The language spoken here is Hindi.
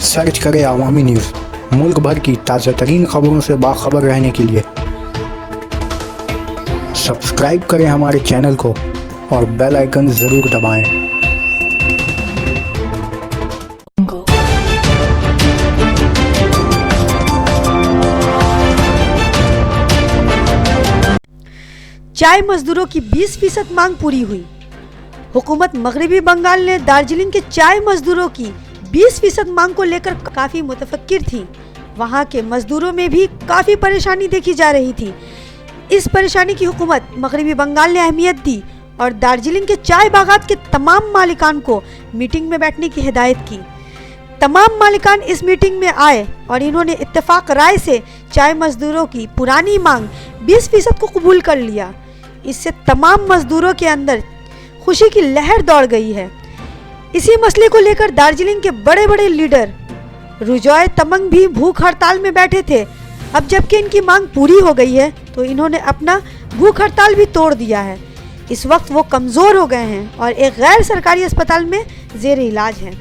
सर्च करें अवामी न्यूज़। मुल्क भर की ताज़ा तरीन खबरों से बाखबर रहने के लिए सब्सक्राइब करें हमारे चैनल को और बेल आइकन ज़रूर दबाएं। चाय मजदूरों की 20% मांग पूरी हुई। हुकूमत मगरिबी बंगाल ने दार्जिलिंग के चाय मजदूरों की 20% मांग को लेकर काफी मुतफक्किर थी। वहां के मजदूरों में भी काफी परेशानी देखी जा रही थी। इस परेशानी की हुकूमत मगरिबी बंगाल ने अहमियत दी और दार्जिलिंग के चाय बागात के तमाम मालिकान को मीटिंग में बैठने की हिदायत की। तमाम मालिकान इस मीटिंग में आए और इन्होंने इत्तेफाक राय से चाय मजदूरों की पुरानी मांग 20% को कबूल कर लिया। इससे तमाम मजदूरों के अंदर खुशी की लहर दौड़ गई है। इसी मसले को लेकर दार्जिलिंग के बड़े बड़े लीडर रुजॉय तमंग भी भूख हड़ताल में बैठे थे। अब जबकि इनकी मांग पूरी हो गई है तो इन्होंने अपना भूख हड़ताल भी तोड़ दिया है। इस वक्त वो कमज़ोर हो गए हैं और एक गैर सरकारी अस्पताल में जेर इलाज हैं।